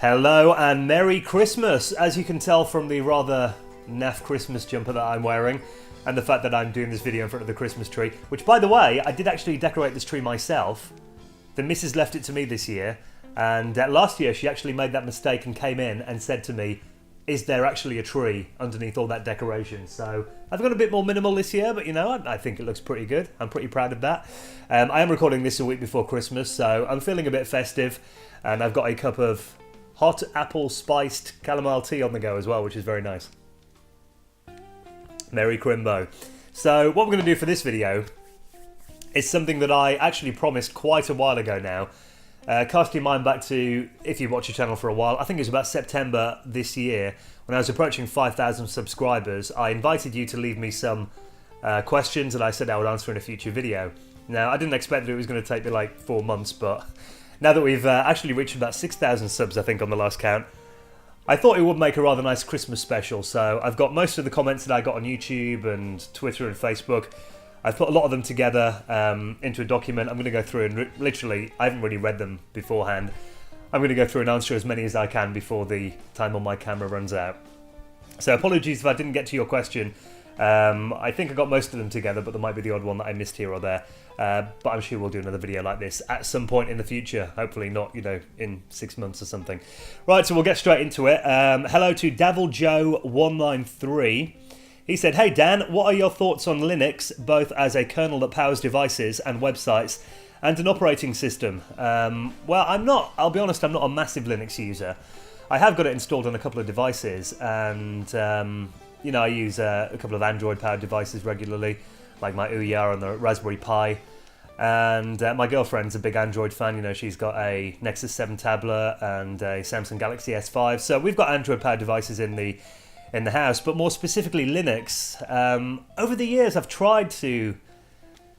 Hello and Merry Christmas! As you can tell from the rather naff Christmas jumper that I'm wearing, and the fact that I'm doing this video in front of the Christmas tree, which by the way, I did actually decorate this tree myself. The missus left it to me this year, and last year she actually made that mistake and came in and said to me, is there actually a tree underneath all that decoration? So I've gone a bit more minimal this year, but you know, I think it looks pretty good. I'm pretty proud of that. I am recording this a week before Christmas, so I'm feeling a bit festive, and I've got a cup of hot apple spiced chamomile tea on the go as well, which is very nice. Merry Crimbo. So what we're going to do for this video is something that I actually promised quite a while ago now. Cast your mind back to, if you watch the channel for a while, I think it was about September this year, when I was approaching 5,000 subscribers. I invited you to leave me some questions that I said I would answer in a future video. Now, I didn't expect that it was going to take me like 4 months, but now that we've actually reached about 6,000 subs, I think, on the last count, I thought it would make a rather nice Christmas special. So I've got most of the comments that I got on YouTube and Twitter and Facebook. I've put a lot of them together into a document. I'm going to go through and literally, I haven't really read them beforehand. I'm going to go through and answer as many as I can before the time on my camera runs out. So apologies if I didn't get to your question. I think I got most of them together, but there might be the odd one that I missed here or there. But I'm sure we'll do another video like this at some point in the future. Hopefully not, you know, in 6 months or something. Right, so we'll get straight into it. Hello to DavilJoe193. He said, hey Dan, what are your thoughts on Linux, both as a kernel that powers devices and websites, and an operating system? Well, I'll be honest, I'm not a massive Linux user. I have got it installed on a couple of devices, and you know, I use a couple of Android-powered devices regularly, like my Ouya and the Raspberry Pi. And my girlfriend's a big Android fan. You know, she's got a Nexus 7 tablet and a Samsung Galaxy S5. So we've got Android-powered devices in the house, but more specifically Linux. Over the years, I've tried to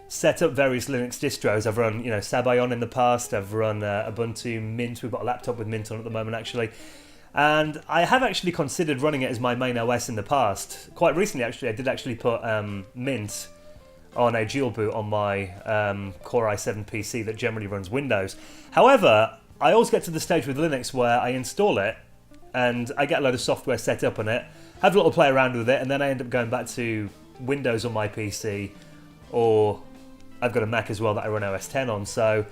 set up various Linux distros. I've run, you know, Sabayon in the past. I've run Ubuntu Mint. We've got a laptop with Mint on at the moment, actually. And I have actually considered running it as my main OS in the past. Quite recently, actually, I did actually put Mint on a dual boot on my Core i7 PC that generally runs Windows. However, I always get to the stage with Linux where I install it and I get a load of software set up on it, have a little play around with it, and then I end up going back to Windows on my PC, or I've got a Mac as well that I run OS X on. So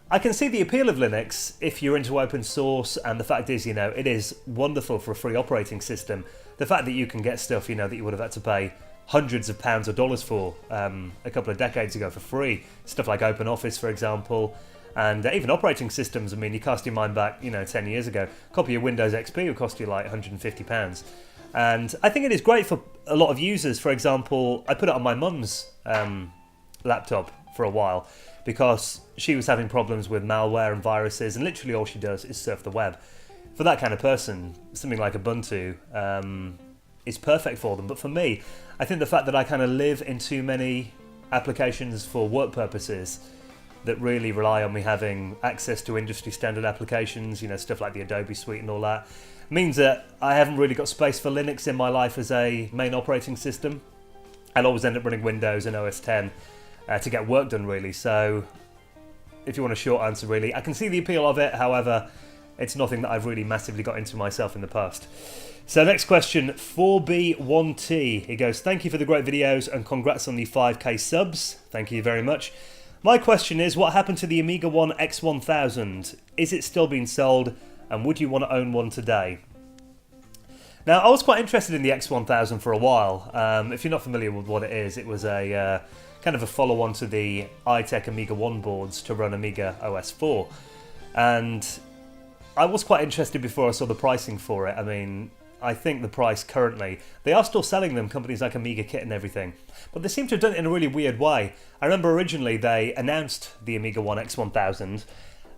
I can see the appeal of Linux if you're into open source, and the fact is, you know, it is wonderful for a free operating system. The fact that you can get stuff, you know, that you would have had to pay hundreds of pounds or dollars for a couple of decades ago for free, stuff like OpenOffice, for example, and even operating systems. I mean, you cast your mind back, you know, 10 years ago, a copy of Windows XP would cost you like £150. And I think it is great for a lot of users. For example, I put it on my mum's laptop for a while because she was having problems with malware and viruses, and literally all she does is surf the web. For that kind of person, something like Ubuntu is perfect for them. But for me, I think the fact that I kind of live in too many applications for work purposes that really rely on me having access to industry standard applications, you know, stuff like the Adobe Suite and all that, means that I haven't really got space for Linux in my life as a main operating system. I'll always end up running Windows and OS X to get work done, really. So if you want a short answer, really, I can see the appeal of it. However, it's nothing that I've really massively got into myself in the past. So next question, 4B1T. He goes, thank you for the great videos and congrats on the 5k subs. Thank you very much. My question is, what happened to the AmigaOne X1000? Is it still being sold, and would you want to own one today? Now, I was quite interested in the X1000 for a while. If you're not familiar with what it is, it was a kind of a follow-on to the iTech AmigaOne boards to run Amiga OS 4. And I was quite interested before I saw the pricing for it. I mean, I think the price currently, they are still selling them, companies like Amiga Kit and everything, but they seem to have done it in a really weird way. I remember originally they announced the AmigaOne X1000,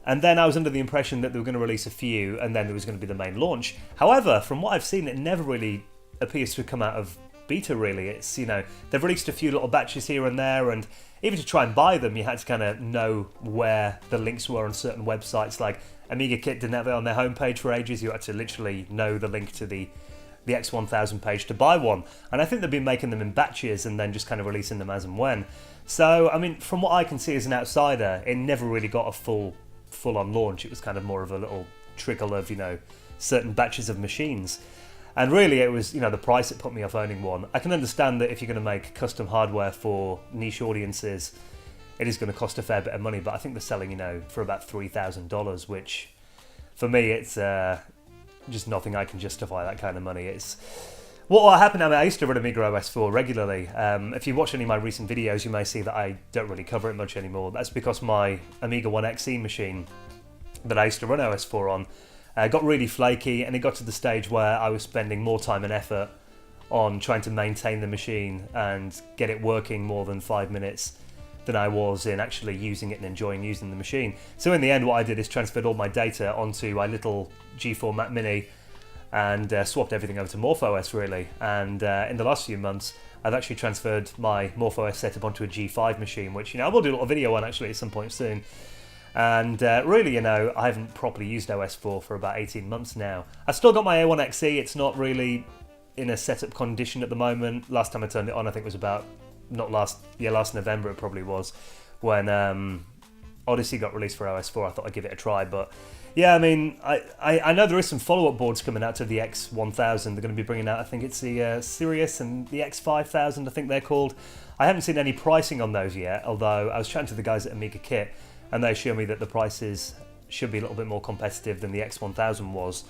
and then I was under the impression that they were going to release a few, and then there was going to be the main launch. However, from what I've seen, it never really appears to have come out of beta, really. It's, you know, they've released a few little batches here and there, and even to try and buy them, you had to kind of know where the links were on certain websites. Like Amiga Kit didn't have it on their homepage for ages. You had to literally know the link to the X1000 page to buy one. And I think they've been making them in batches and then just kind of releasing them as and when. So, I mean, from what I can see as an outsider, it never really got a full-on launch. It was kind of more of a little trickle of, certain batches of machines. And really it was, the price that put me off owning one. I can understand that if you're going to make custom hardware for niche audiences, it is going to cost a fair bit of money, but I think they're selling, for about $3,000, which for me, it's just nothing I can justify that kind of money. It's what will happen. I used to run AmigaOS 4 regularly. If you watch any of my recent videos, you may see that I don't really cover it much anymore. That's because my AmigaOne XE machine that I used to run OS 4 on got really flaky, and it got to the stage where I was spending more time and effort on trying to maintain the machine and get it working more than 5 minutes than I was in actually using it and enjoying using the machine. So in the end, what I did is transferred all my data onto my little G4 Mac Mini and swapped everything over to MorphOS really. And in the last few months, I've actually transferred my MorphOS setup onto a G5 machine, which I will do a little video on actually at some point soon. And really, I haven't properly used OS 4 for about 18 months now. I've still got my A1 XE. It's not really in a setup condition at the moment. Last time I turned it on, I think it was about last November it probably was, when Odyssey got released for OS 4. I thought I'd give it a try, but yeah, I know there is some follow-up boards coming out to the X1000. They're going to be bringing out, I think it's the Sirius and the X5000, I think they're called. I haven't seen any pricing on those yet, although I was chatting to the guys at Amiga Kit, and they assure me that the prices should be a little bit more competitive than the X1000 was.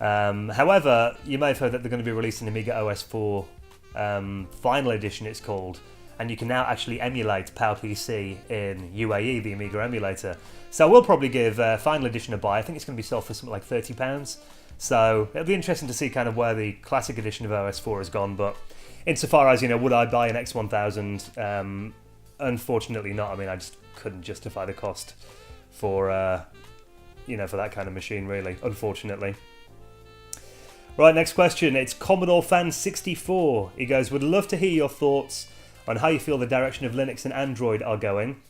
However, you may have heard that they're going to be releasing Amiga OS 4 Final Edition, it's called, and you can now actually emulate PowerPC in UAE, the Amiga emulator. So we'll probably give Final Edition a buy. I think it's going to be sold for something like £30. So it'll be interesting to see kind of where the classic edition of OS 4 has gone. But insofar as, would I buy an X1000? Unfortunately not. I just couldn't justify the cost for, for that kind of machine, really, unfortunately. Right, next question. It's Commodore Fan 64. He goes, would love to hear your thoughts on how you feel the direction of Linux and Android are going.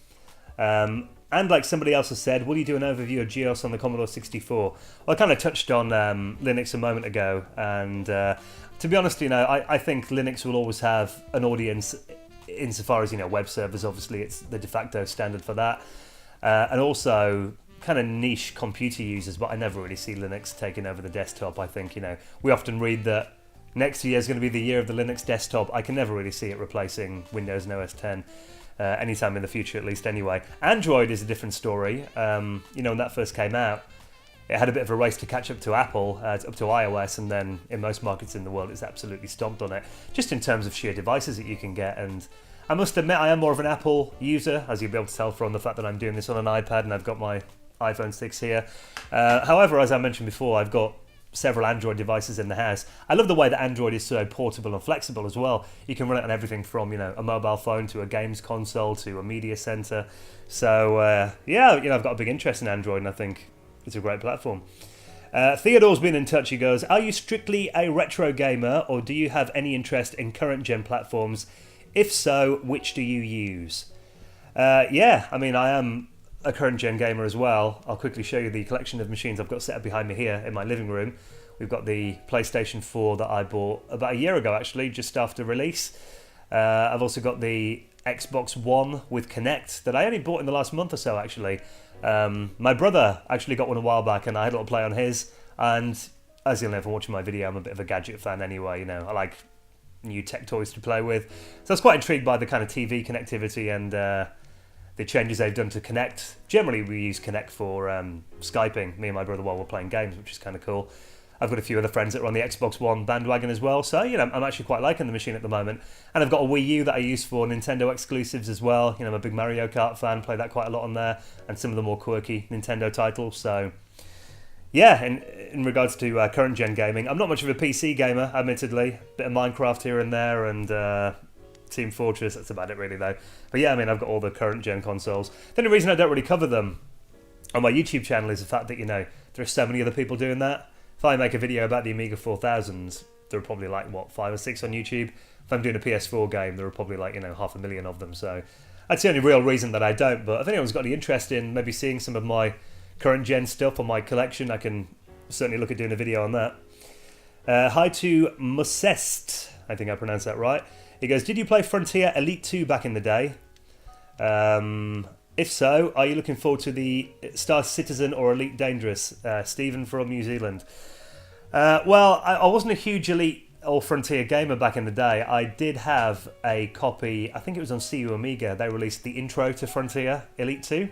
And like somebody else has said, will you do an overview of GEOS on the Commodore 64? Well, I kind of touched on Linux a moment ago, and to be honest, I think Linux will always have an audience insofar as, web servers, obviously it's the de facto standard for that. And also kind of niche computer users, but I never really see Linux taking over the desktop. I think, we often read that next year is going to be the year of the Linux desktop. I can never really see it replacing Windows and OS X anytime in the future, at least anyway. Android is a different story. When that first came out, it had a bit of a race to catch up to Apple, up to iOS, and then in most markets in the world, it's absolutely stomped on it, just in terms of sheer devices that you can get. And I must admit, I am more of an Apple user, as you'll be able to tell from the fact that I'm doing this on an iPad and I've got my iPhone 6 here. However, as I mentioned before, I've got several Android devices in the house. I love the way that Android is so portable and flexible as well. You can run it on everything from, a mobile phone to a games console to a media center. So, I've got a big interest in Android, and I think it's a great platform. Theodore's been in touch. He goes, are you strictly a retro gamer, or do you have any interest in current gen platforms? If so, which do you use? I am a current gen gamer as well. I'll quickly show you the collection of machines I've got set up behind me here in my living room. We've got the PlayStation 4 that I bought about a year ago, actually, just after release. I've also got the Xbox One with Kinect that I only bought in the last month or so, actually. My brother actually got one a while back, and I had a little play on his. And as you'll know from watching my video, I'm a bit of a gadget fan anyway. I like new tech toys to play with. So I was quite intrigued by the kind of TV connectivity and the changes they've done to Kinect. Generally, we use Kinect for Skyping, me and my brother, while we're playing games, which is kind of cool. I've got a few other friends that are on the Xbox One bandwagon as well, so I'm actually quite liking the machine at the moment. And I've got a Wii U that I use for Nintendo exclusives as well. I'm a big Mario Kart fan, play that quite a lot on there, and some of the more quirky Nintendo titles. So yeah, in regards to current gen gaming, I'm not much of a PC gamer, admittedly. Bit of Minecraft here and there, and Team Fortress, that's about it really though. But yeah, I've got all the current gen consoles. The only reason I don't really cover them on my YouTube channel is the fact that, there are so many other people doing that. If I make a video about the Amiga 4000s, there are probably 5 or 6 on YouTube. If I'm doing a PS4 game, there are probably 500,000 of them. So that's the only real reason that I don't. But if anyone's got any interest in maybe seeing some of my current gen stuff on my collection, I can certainly look at doing a video on that. Hi to Musest, I think I pronounced that right. He goes, did you play Frontier Elite 2 back in the day? If so, are you looking forward to the Star Citizen or Elite Dangerous? Stephen from New Zealand. Well, I wasn't a huge Elite or Frontier gamer back in the day. I did have a copy, I think it was on CU Amiga, they released the intro to Frontier Elite 2.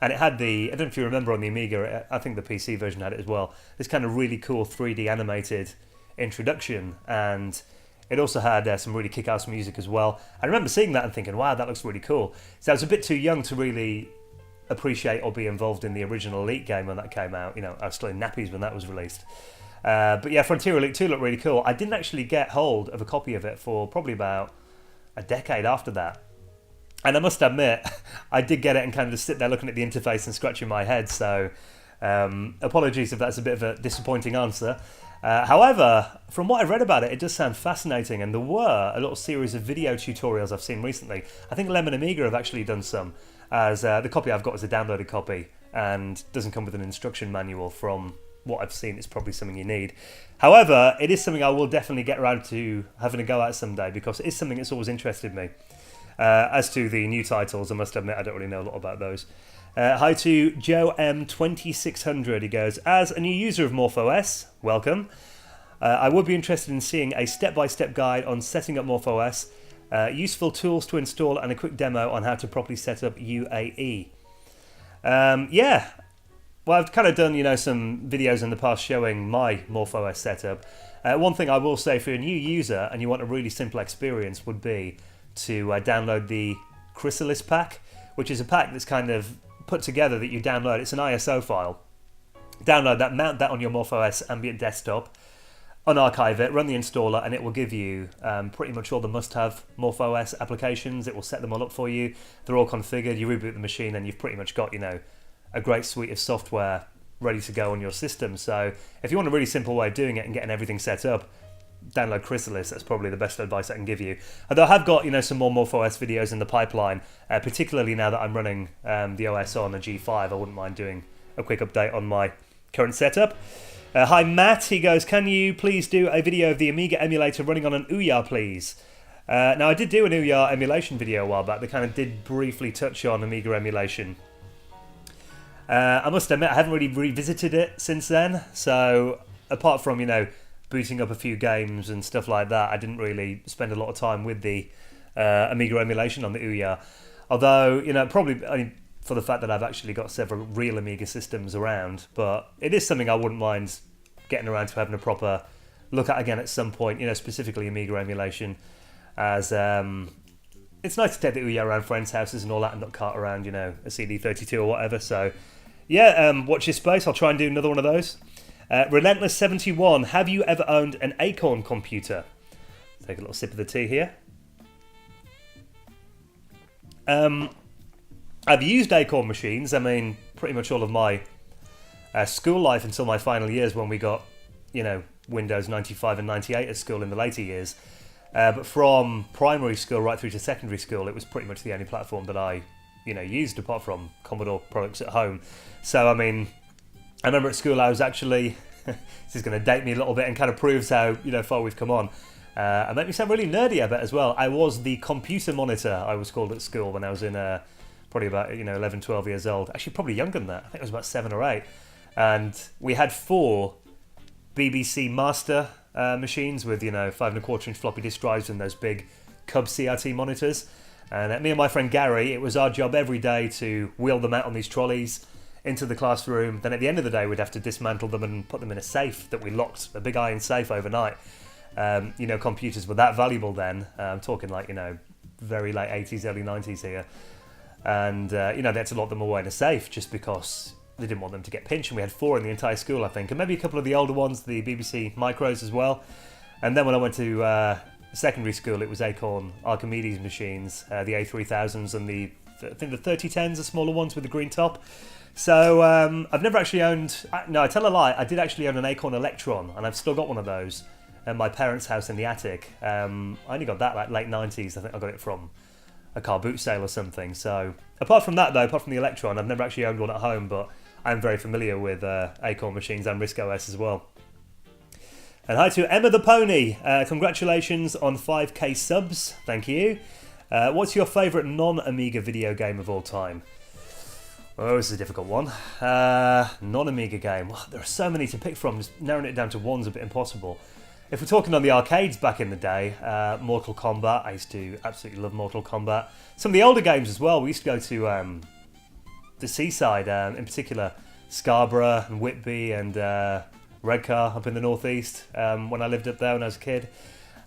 And it had the, I don't know if you remember on the Amiga, I think the PC version had it as well, this kind of really cool 3D animated introduction. And it also had some really kick-ass music as well. I remember seeing that and thinking, wow, that looks really cool. So I was a bit too young to really appreciate or be involved in the original Elite game when that came out. You know, I was still in nappies when that was released. But yeah, Frontier Elite 2 looked really cool. I didn't actually get hold of a copy of it for probably about a decade after that. And I must admit, I did get it and kind of just sit there looking at the interface and scratching my head. So apologies if that's a bit of a disappointing answer. However, from what I've read about it, it does sound fascinating, and there were a little series of video tutorials I've seen recently. I think Lemon Amiga have actually done some, as the copy I've got is a downloaded copy and doesn't come with an instruction manual. From what I've seen, it's probably something you need. However, it is something I will definitely get around to having a go at someday, because it is something that's always interested me. As to the new titles, I must admit I don't really know a lot about those. Hi to Joe M2600. He goes, as a new user of MorphOS, welcome. I would be interested in seeing a step-by-step guide on setting up MorphOS, useful tools to install, and a quick demo on how to properly set up UAE. Yeah, well, I've kind of done, you know, some videos in the past showing my MorphOS setup. One thing I will say for a new user, and you want a really simple experience, would be to download the Chrysalis pack, which is a pack that's kind of put together that you download. It's an ISO file. Download that, mount that on your MorphOS ambient desktop, unarchive it, run the installer, and it will give you pretty much all the must-have MorphOS applications. It will set them all up for you. They're all configured. You reboot the machine, and you've pretty much got, you know, a great suite of software ready to go on your system. So if you want a really simple way of doing it and getting everything set up, download Chrysalis. That's probably the best advice I can give you. Although I have got, you know, some more MorphOS videos in the pipeline, particularly now that I'm running the OS on a G5. I wouldn't mind doing a quick update on my current setup. Hi Matt, he goes, can you please do a video of the Amiga emulator running on an Ouya, please? Now I did do an Ouya emulation video a while back that kind of did briefly touch on Amiga emulation. I must admit I haven't really revisited it since then, so apart from, you know, booting up a few games and stuff like that, I didn't really spend a lot of time with the Amiga emulation on the Ouya. Although, you know, probably only for the fact that I've actually got several real Amiga systems around, but it is something I wouldn't mind getting around to having a proper look at again at some point, you know, specifically Amiga emulation, as it's nice to take the Ouya around friends' houses and all that and not cart around, you know, a CD32 or whatever. So yeah, watch your space. I'll try and do another one of those. Relentless71, have you ever owned an Acorn computer? Take a little sip of the tea here. I've used Acorn machines. I mean, pretty much all of my school life until my final years, when we got, you know, Windows 95 and 98 at school in the later years. But from primary school right through to secondary school, it was pretty much the only platform that I, you know, used, apart from Commodore products at home. So, I mean, I remember at school I was actually, this is going to date me a little bit and kind of proves how, you know, far we've come on. And make me sound really nerdy, I bet, as well. I was the computer monitor, I was called at school when I was in probably about, you know, 11, 12 years old. Actually, probably younger than that. I think I was about 7 or 8. And we had 4 BBC Master machines with, you know, 5 1/4 inch floppy disk drives and those big Cub CRT monitors. And me and my friend Gary, it was our job every day to wheel them out on these trolleys into the classroom. Then at the end of the day, we'd have to dismantle them and put them in a safe that we locked, a big iron safe, overnight. You know, computers were that valuable then. I'm talking like, you know, very late 80s, early 90s here. And, you know, they had to lock them away in a safe just because they didn't want them to get pinched. And we had 4 in the entire school, I think. And maybe a couple of the older ones, the BBC Micros as well. And then when I went to secondary school, it was Acorn Archimedes machines, the A3000s and I think the 3010s, the smaller ones with the green top. So I've never actually owned, no, I tell a lie, I did actually own an Acorn Electron, and I've still got one of those at my parents' house in the attic. I only got that like late 90s, I think I got it from a car boot sale or something. So apart from that though, apart from the Electron, I've never actually owned one at home, but I'm very familiar with Acorn machines and RISC-OS as well. And hi to Emma the Pony, congratulations on 5k subs, thank you. What's your favourite non-Amiga video game of all time? Oh, this is a difficult one. Non-Amiga game. Well, there are so many to pick from, just narrowing it down to one's a bit impossible. If we're talking on the arcades back in the day, Mortal Kombat, I used to absolutely love Mortal Kombat. Some of the older games as well, we used to go to the seaside, in particular Scarborough and Whitby and Redcar up in the northeast when I lived up there when I was a kid.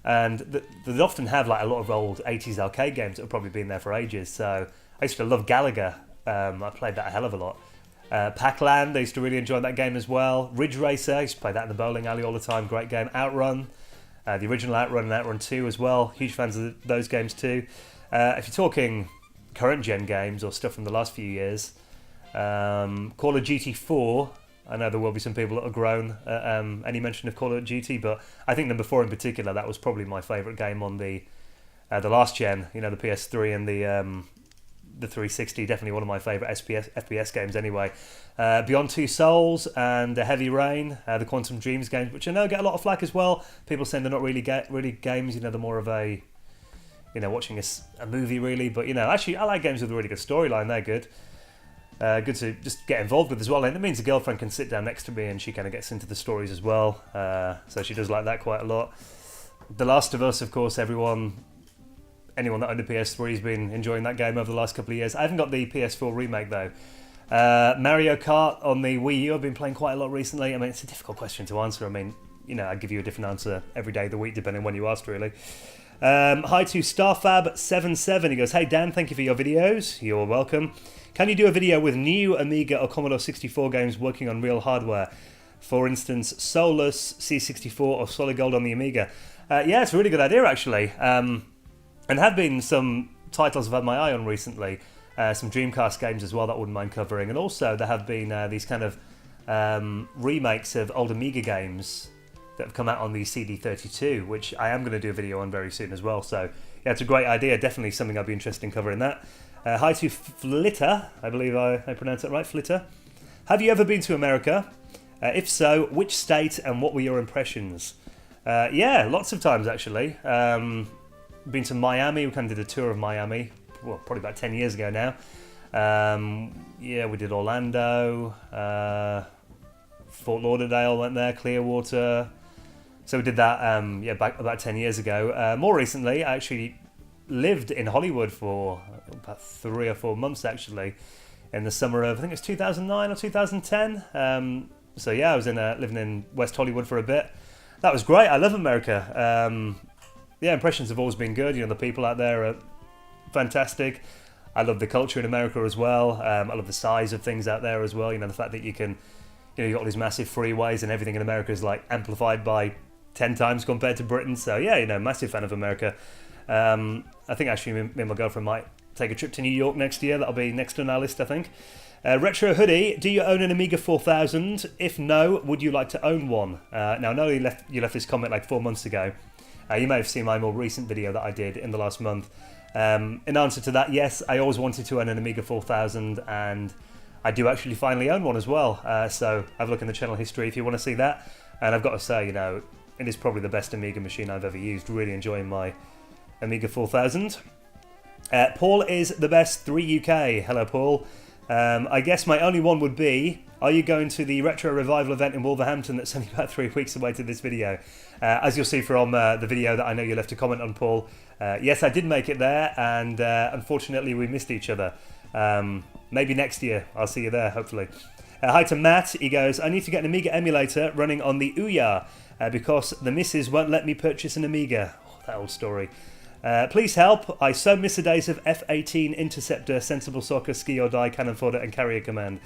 And they'd often have like a lot of old 80s arcade games that have probably been there for ages. So I used to love Gallagher. I played that a hell of a lot. Pac-Land, I used to really enjoy that game as well. Ridge Racer, I used to play that in the bowling alley all the time. Great game. Outrun, the original Outrun and Outrun 2 as well. Huge fans of those games too. If you're talking current gen games or stuff from the last few years, Call of Duty 4. I know there will be some people that are grown at any mention of Call of Duty, but I think number 4 in particular, that was probably my favourite game on the last gen. You know, the PS3 and the 360, definitely one of my favourite FPS games anyway. Beyond Two Souls and Heavy Rain, the Quantum Dreams games, which I know get a lot of flack as well. People saying they're not really games, you know, they're more of a, you know, watching a movie really. But, you know, actually I like games with a really good storyline, they're good. Good to just get involved with as well, and it means a girlfriend can sit down next to me and she kind of gets into the stories as well, so she does like that quite a lot. The Last of Us, of course, anyone that owned a PS3 has been enjoying that game over the last couple of years. I haven't got the PS4 remake though. Mario Kart on the Wii U I've been playing quite a lot recently. I mean, it's a difficult question to answer. I mean, you know, I'd give you a different answer every day of the week depending on when you asked really. Hi to Starfab77, he goes, "Hey Dan, thank you for your videos." You're welcome. Can you do a video with new Amiga or Commodore 64 games working on real hardware? For instance, Solus, C64 or Solid Gold on the Amiga? Yeah, it's a really good idea actually. And have been some titles I've had my eye on recently. Some Dreamcast games as well that I wouldn't mind covering. And also there have been these kind of remakes of old Amiga games that have come out on the CD32, which I am going to do a video on very soon as well. So yeah, it's a great idea. Definitely something I'd be interested in covering that. Hi to Flitter, I believe I pronounced it right, Flitter. Have you ever been to America? If so, which state and what were your impressions? Yeah, lots of times actually. Been to Miami, we kind of did a tour of Miami, well, probably about 10 years ago now. Yeah, we did Orlando, Fort Lauderdale went there, Clearwater. So we did that, yeah, back about 10 years ago. More recently, I actually lived in Hollywood for about 3 or 4 months actually, in the summer of, I think it was 2009 or 2010. So yeah, I was living in West Hollywood for a bit. That was great. I love America. Yeah, impressions have always been good. You know, the people out there are fantastic. I love the culture in America as well. I love the size of things out there as well. You know, the fact that you can, you know, you've got all these massive freeways and everything in America is like amplified by 10 times compared to Britain. So yeah, you know, massive fan of America. I think actually me and my girlfriend might take a trip to New York next year. That'll be next on our list, I think. Retro Hoodie, do you own an Amiga 4000? If no, would you like to own one? Now, I know you left this comment like 4 months ago. You may have seen my more recent video that I did in the last month. In answer to that, yes, I always wanted to own an Amiga 4000, and I do actually finally own one as well. So have a look in the channel history if you want to see that. And I've got to say, you know, it is probably the best Amiga machine I've ever used. Really enjoying my Amiga 4000. Paul is the best 3UK. Hello, Paul. I guess my only one would be, are you going to the Retro Revival event in Wolverhampton that's only about 3 weeks away to this video? As you'll see from the video that I know you left a comment on, Paul, yes, I did make it there, and unfortunately we missed each other. Maybe next year, I'll see you there, hopefully. Hi to Matt, he goes, I need to get an Amiga emulator running on the Ouya, because the missus won't let me purchase an Amiga. Oh, that old story. Please help, I so miss the days of F-18 Interceptor, Sensible Soccer, Ski or Die, Cannon Fodder and Carrier Command.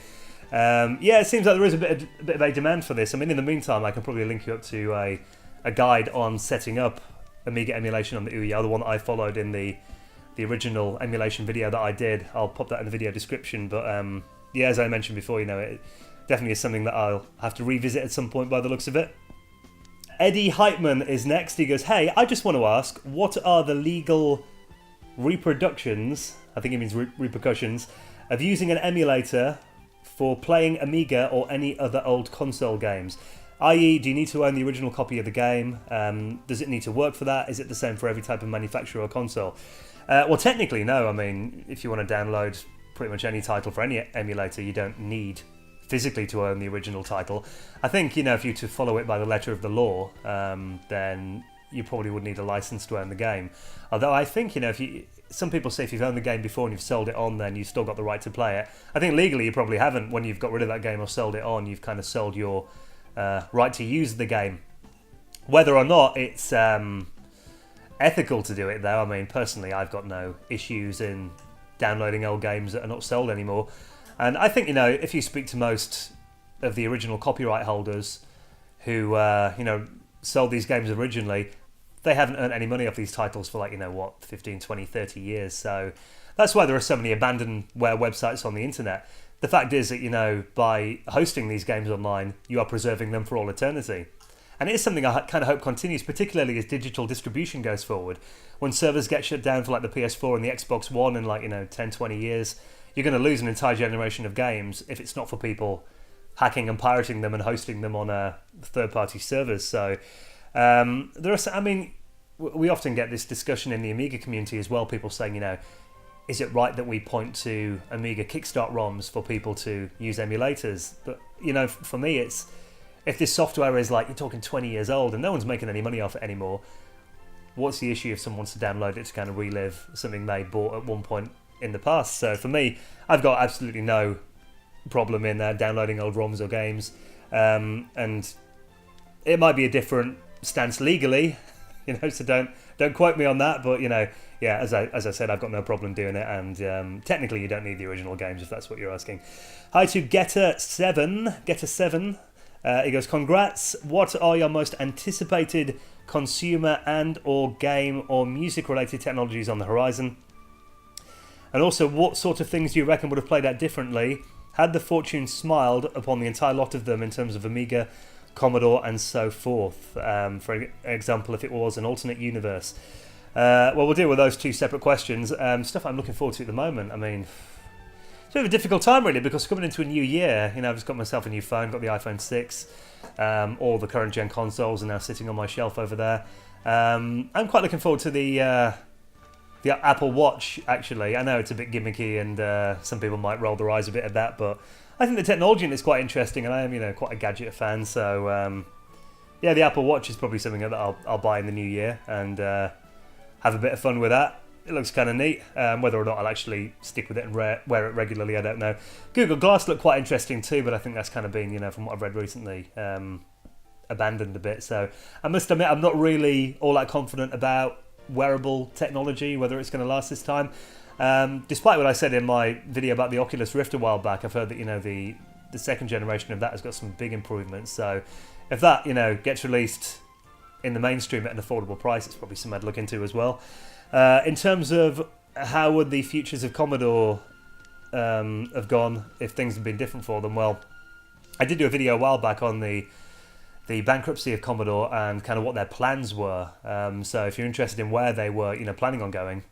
Yeah, it seems like there is a bit of a demand for this. I mean, in the meantime, I can probably link you up to a guide on setting up Amiga emulation on the Ouya, the one that I followed in the original emulation video that I did. I'll pop that in the video description, but yeah, as I mentioned before, you know, it definitely is something that I'll have to revisit at some point by the looks of it. Eddie Heitman is next. He goes, hey, I just want to ask, what are the legal reproductions, I think he means repercussions, of using an emulator for playing Amiga or any other old console games? I.e., do you need to own the original copy of the game? Does it need to work for that? Is it the same for every type of manufacturer or console? Well, technically, no. I mean, if you want to download pretty much any title for any emulator, you don't need physically to own the original title. I think, if you to follow it by the letter of the law, then you probably would need a license to own the game. Although I think, some people say if you've owned the game before and you've sold it on, then you've still got the right to play it. I think legally you probably haven't. When you've got rid of that game or sold it on, you've kind of sold your right to use the game. Whether or not it's ethical to do it, though, I mean, personally, I've got no issues in downloading old games that are not sold anymore. And I think, if you speak to most of the original copyright holders who, sold these games originally, they haven't earned any money off these titles for 15, 20, 30 years. So that's why there are so many abandonware websites on the internet. The fact is that, by hosting these games online, you are preserving them for all eternity. And it is something I kind of hope continues, particularly as digital distribution goes forward. When servers get shut down for the PS4 and the Xbox One in 10, 20 years, you're going to lose an entire generation of games if it's not for people hacking and pirating them and hosting them on third-party servers. So we often get this discussion in the Amiga community as well, people saying, is it right that we point to Amiga Kickstart ROMs for people to use emulators? But, for me, it's, if this software is you're talking 20 years old and no one's making any money off it anymore, what's the issue if someone wants to download it to kind of relive something they bought at one point in the past? So for me, I've got absolutely no problem in downloading old ROMs or games, and it might be a different stance legally, so don't quote me on that, but as I said, I've got no problem doing it, and technically you don't need the original games if that's what you're asking. Hi to Getter7. He goes, congrats, what are your most anticipated consumer and or game or music related technologies on the horizon? And also, what sort of things do you reckon would have played out differently had the fortune smiled upon the entire lot of them in terms of Amiga, Commodore and so forth? For example, if it was an alternate universe. Well, we'll deal with those two separate questions. Stuff I'm looking forward to at the moment. I mean, it's a bit of a difficult time really, because coming into a new year, I've just got myself a new phone, got the iPhone 6. All the current gen consoles are now sitting on my shelf over there. I'm quite looking forward to the Apple Watch, actually. I know it's a bit gimmicky and some people might roll their eyes a bit at that, but I think the technology in it's quite interesting, and I am, quite a gadget fan, so the Apple Watch is probably something that I'll buy in the new year and have a bit of fun with that. It looks kind of neat. Whether or not I'll actually stick with it and wear it regularly, I don't know. Google Glass looked quite interesting too, but I think that's kind of been, from what I've read recently, abandoned a bit. So I must admit, I'm not really all that confident about wearable technology, whether it's going to last this time. Despite what I said in my video about the Oculus Rift a while back, I've heard that, the second generation of that has got some big improvements. So if that, gets released in the mainstream at an affordable price, it's probably something I'd look into as well. In terms of how would the futures of Commodore have gone if things had been different for them, well, I did do a video a while back on the bankruptcy of Commodore and kind of what their plans were. So if you're interested in where they were, planning on going,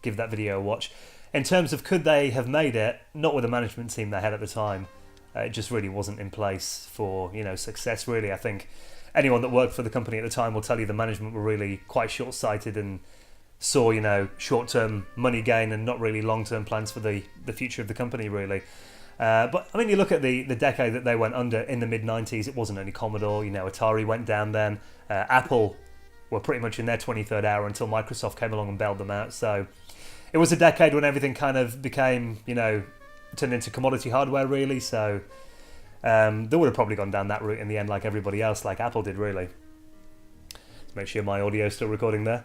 give that video a watch. In terms of could they have made it, not with the management team they had at the time. It just really wasn't in place for success. Really, I think anyone that worked for the company at the time will tell you the management were really quite short-sighted and saw short-term money gain and not really long-term plans for the future of the company really. But I mean, you look at the decade that they went under in the mid-90s, it wasn't only Commodore, Atari went down then, Apple were pretty much in their 23rd hour until Microsoft came along and bailed them out. So it was a decade when everything kind of became, turned into commodity hardware really. So they would have probably gone down that route in the end like everybody else, like Apple did really. Let's make sure my audio is still recording there.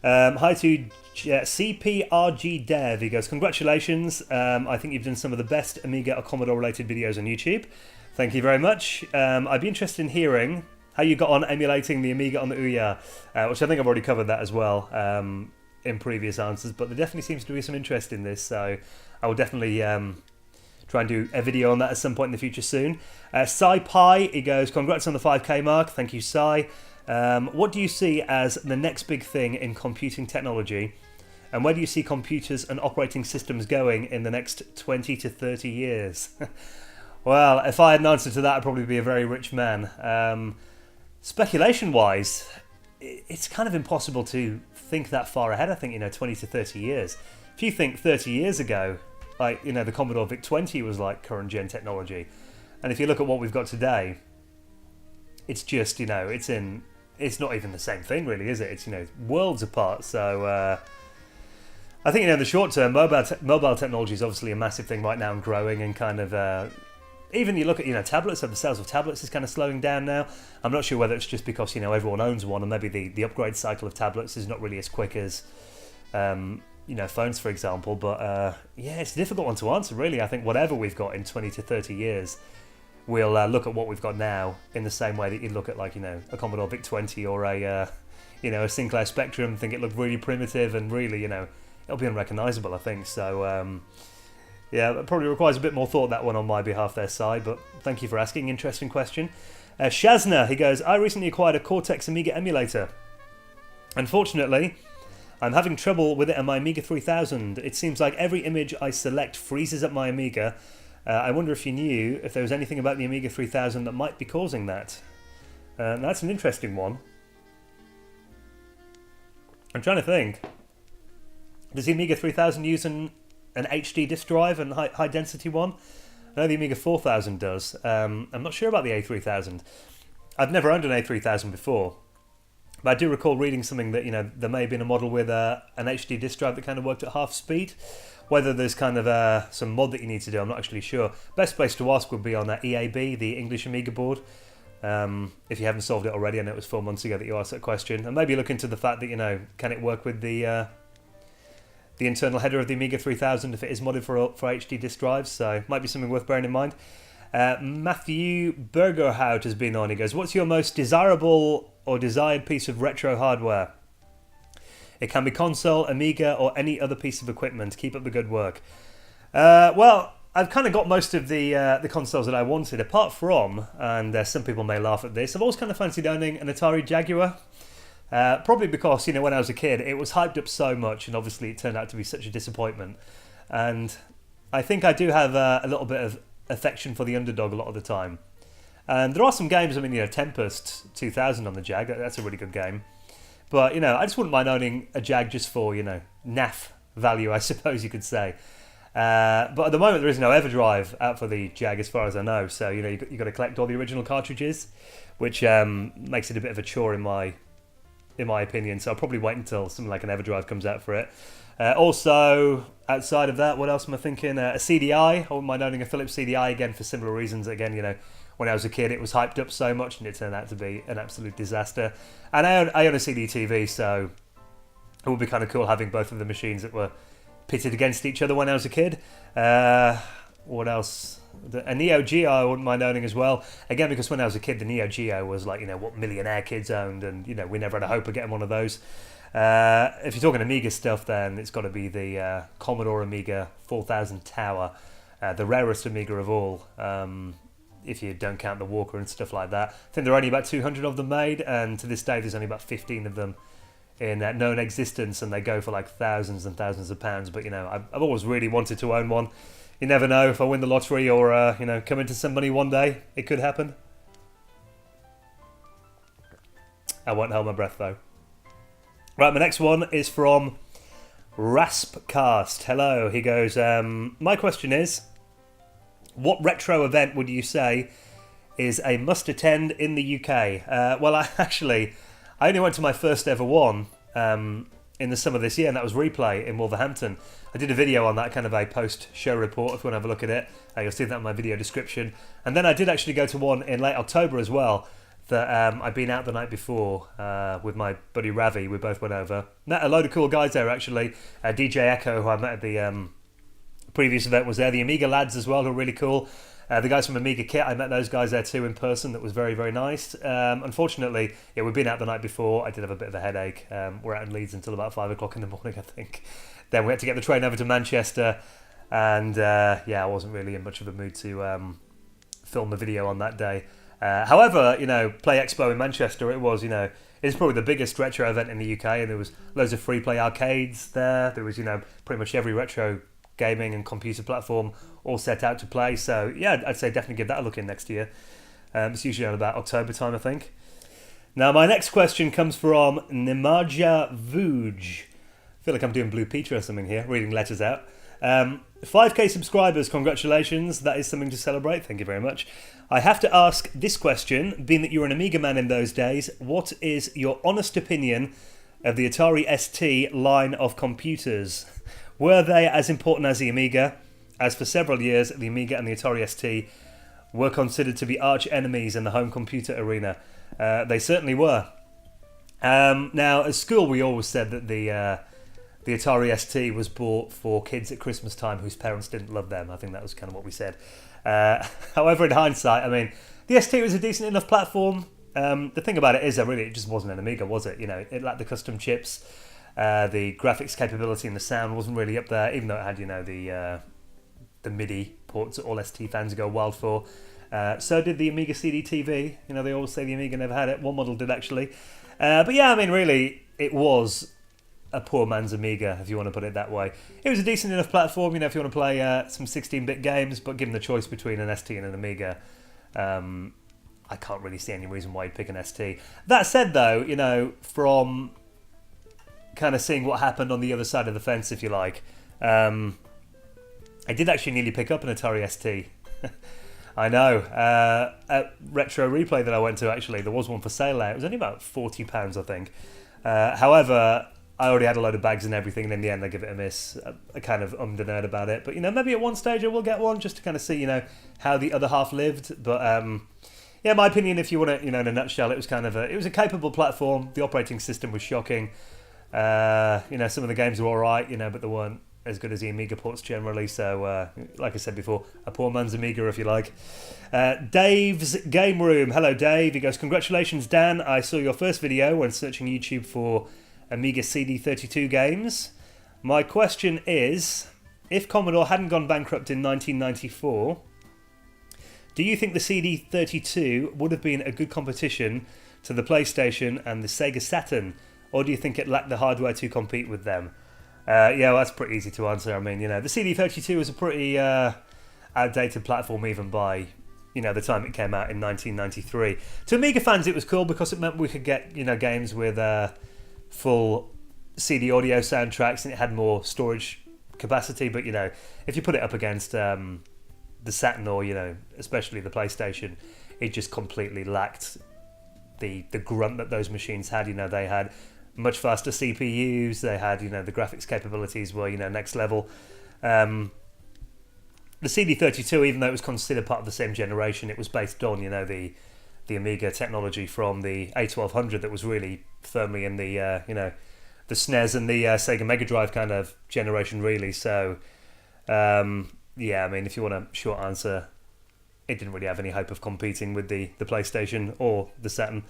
Hi to CPRG Dev. He goes, congratulations. I think you've done some of the best Amiga or Commodore related videos on YouTube. Thank you very much. I'd be interested in hearing how you got on emulating the Amiga on the Ouya, which I think I've already covered that as well in previous answers, but there definitely seems to be some interest in this, so I will definitely try and do a video on that at some point in the future soon. Pi, he goes, congrats on the 5k mark. Thank you, Sai. What do you see as the next big thing in computing technology, and where do you see computers and operating systems going in the next 20 to 30 years? Well, if I had an answer to that, I'd probably be a very rich man. Speculation-wise, it's kind of impossible to think that far ahead, I think, 20 to 30 years. If you think 30 years ago, like, you know, the Commodore VIC-20 was like current gen technology. And if you look at what we've got today, it's just, you know, it's not even the same thing really, is it? It's, you know, worlds apart. So I think, you know, in the short term, mobile technology is obviously a massive thing right now and growing, and kind of even you look at, you know, tablets, so the sales of tablets is kind of slowing down now. I'm not sure whether it's just because, you know, everyone owns one, and maybe the upgrade cycle of tablets is not really as quick as you know, phones, for example. But yeah, it's a difficult one to answer, really. I think whatever we've got in 20 to 30 years, we'll look at what we've got now in the same way that you'd look at, like, you know, a Commodore VIC-20 or a you know, a Sinclair Spectrum, think it looked really primitive and really, you know, it'll be unrecognisable, I think. So yeah, it probably requires a bit more thought, that one, on my behalf there, Si, but thank you for asking. Interesting question. Shazna, he goes, I recently acquired a Cortex Amiga emulator. Unfortunately, I'm having trouble with it on my Amiga 3000. It seems like every image I select freezes up my Amiga. I wonder if you knew if there was anything about the Amiga 3000 that might be causing that. That's an interesting one. I'm trying to think. Does the Amiga 3000 use an HD disk drive, and high density one? I know the Amiga 4000 does. I'm not sure about the A3000. I've never owned an A3000 before, but I do recall reading something that, you know, there may have been a model with an HD disk drive that kind of worked at half speed. Whether there's kind of some mod that you need to do, I'm not actually sure. Best place to ask would be on EAB, the English Amiga board. If you haven't solved it already, I know it was 4 months ago that you asked that question. And maybe look into the fact that, you know, can it work with the internal header of the Amiga 3000 if it is modded for HD disk drives? So might be something worth bearing in mind. Matthew Bergerhout has been on. He goes, what's your most desirable or desired piece of retro hardware? It can be console, Amiga, or any other piece of equipment. Keep up the good work. Well, I've kind of got most of the consoles that I wanted, apart from, and some people may laugh at this, I've always kind of fancied owning an Atari Jaguar. Probably because, you know, when I was a kid, it was hyped up so much, and obviously it turned out to be such a disappointment. And I think I do have a little bit of affection for the underdog a lot of the time. And there are some games, I mean, you know, Tempest 2000 on the Jag, that's a really good game. But, you know, I just wouldn't mind owning a Jag just for, you know, NAF value, I suppose you could say. But at the moment, there is no EverDrive out for the Jag, as far as I know. So, you know, you've got to collect all the original cartridges, which makes it a bit of a chore in my opinion. So I'll probably wait until something like an EverDrive comes out for it. Also, outside of that, what else am I thinking? A CDI. I wouldn't mind owning a Philips CDI, again, for similar reasons. Again, you know, when I was a kid, it was hyped up so much, and it turned out to be an absolute disaster. And I own a CD TV, so it would be kind of cool having both of the machines that were pitted against each other when I was a kid. What else? A Neo Geo I wouldn't mind owning as well. Again, because when I was a kid, the Neo Geo was like, you know, what millionaire kids owned, and, you know, we never had a hope of getting one of those. If you're talking Amiga stuff, then it's got to be the Commodore Amiga 4000 Tower, the rarest Amiga of all, if you don't count the Walker and stuff like that. I think there are only about 200 of them made, and to this day there's only about 15 of them in known existence, and they go for like thousands and thousands of pounds. But, you know, I've always really wanted to own one. You never know, if I win the lottery or, you know, come into some money one day, it could happen. I won't hold my breath, though. Right, my next one is from Raspcast. Hello, he goes, my question is, what retro event would you say is a must-attend in the UK? Well, I only went to my first ever one in the summer this year, and that was Replay in Wolverhampton. I did a video on that, kind of a post-show report, if you want to have a look at it. You'll see that in my video description. And then I did actually go to one in late October as well, that I'd been out the night before with my buddy Ravi. We both went over. Met a load of cool guys there, actually. DJ Echo, who I met at the previous event, was there. The Amiga lads as well, who were really cool. The guys from Amiga Kit, I met those guys there too in person. That was very, very nice. Unfortunately, yeah, we'd been out the night before. I did have a bit of a headache. We're out in Leeds until about 5 o'clock in the morning, I think. Then we had to get the train over to Manchester. And yeah, I wasn't really in much of a mood to film a video on that day. However, you know, Play Expo in Manchester, it was, you know, it's probably the biggest retro event in the UK. And there was loads of free play arcades there. There was, you know, pretty much every retro gaming and computer platform all set out to play. So yeah, I'd say definitely give that a look in next year. It's usually around about October time, I think. Now my next question comes from Nimaja Vuj. I feel like I'm doing Blue Peter or something here, reading letters out. 5k subscribers, congratulations. That is something to celebrate. Thank you very much. I have to ask this question, being that you're an Amiga man in those days, what is your honest opinion of the Atari ST line of computers? Were they as important as the Amiga? As for several years, the Amiga and the Atari ST were considered to be arch enemies in the home computer arena. They certainly were. Now, at school, we always said that the Atari ST was bought for kids at Christmas time whose parents didn't love them. I think that was kind of what we said. However, in hindsight, I mean, the ST was a decent enough platform. The thing about it is that really it just wasn't an Amiga, was it? You know, it lacked the custom chips. The graphics capability and the sound wasn't really up there, even though it had, you know, the MIDI ports that all ST fans go wild for. So did the Amiga CD TV. You know, they always say the Amiga never had it. One model did actually. But yeah, I mean, really, it was a poor man's Amiga, if you want to put it that way. It was a decent enough platform, you know, if you want to play some 16-bit games, but given the choice between an ST and an Amiga, I can't really see any reason why you'd pick an ST. That said, though, you know, from kind of seeing what happened on the other side of the fence, if you like, I did actually nearly pick up an Atari ST. I know. At Retro Replay that I went to, actually, there was one for sale there. It was only about £40, I think. However, I already had a load of bags and everything, and in the end I give it a miss. I kind of ummed and ahed about it. But, you know, maybe at one stage I will get one just to kind of see, you know, how the other half lived. But, yeah, my opinion, if you want to, you know, in a nutshell, it was kind of it was a capable platform. The operating system was shocking. You know, some of the games were all right, you know, but they weren't as good as the Amiga ports generally. So, like I said before, a poor man's Amiga, if you like. Dave's Game Room. Hello, Dave. He goes, congratulations, Dan. I saw your first video when searching YouTube for Amiga CD32 games. My question is, if Commodore hadn't gone bankrupt in 1994, do you think the CD32 would have been a good competition to the PlayStation and the Sega Saturn, or do you think it lacked the hardware to compete with them? Yeah, well, that's pretty easy to answer. I mean, you know, the CD32 was a pretty outdated platform even by, you know, the time it came out in 1993. To Amiga fans, it was cool because it meant we could get, you know, games with full CD audio soundtracks, and it had more storage capacity. But, you know, if you put it up against the Saturn or, you know, especially the PlayStation, it just completely lacked the grunt that those machines had. You know, they had much faster CPUs, they had, you know, the graphics capabilities were, you know, next level. The CD32, even though it was considered part of the same generation, it was based on, you know, the Amiga technology from the A1200 that was really firmly in the, you know, the SNES and the Sega Mega Drive kind of generation, really. So, yeah, I mean, if you want a short answer, it didn't really have any hope of competing with the PlayStation or the Saturn.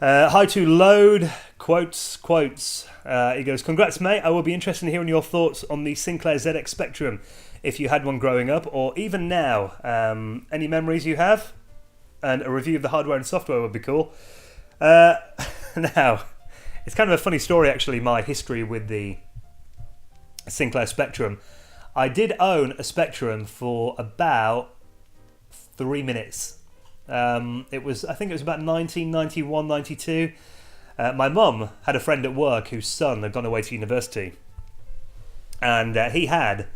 Hi to Load, quotes. He goes, congrats, mate. I will be interested in hearing your thoughts on the Sinclair ZX Spectrum, if you had one growing up, or even now. Any memories you have? And a review of the hardware and software would be cool. Now, it's kind of a funny story, actually, my history with the Sinclair Spectrum. I did own a Spectrum for about 3 minutes. I think it was about 1991, 92. My mum had a friend at work whose son had gone away to university, and he had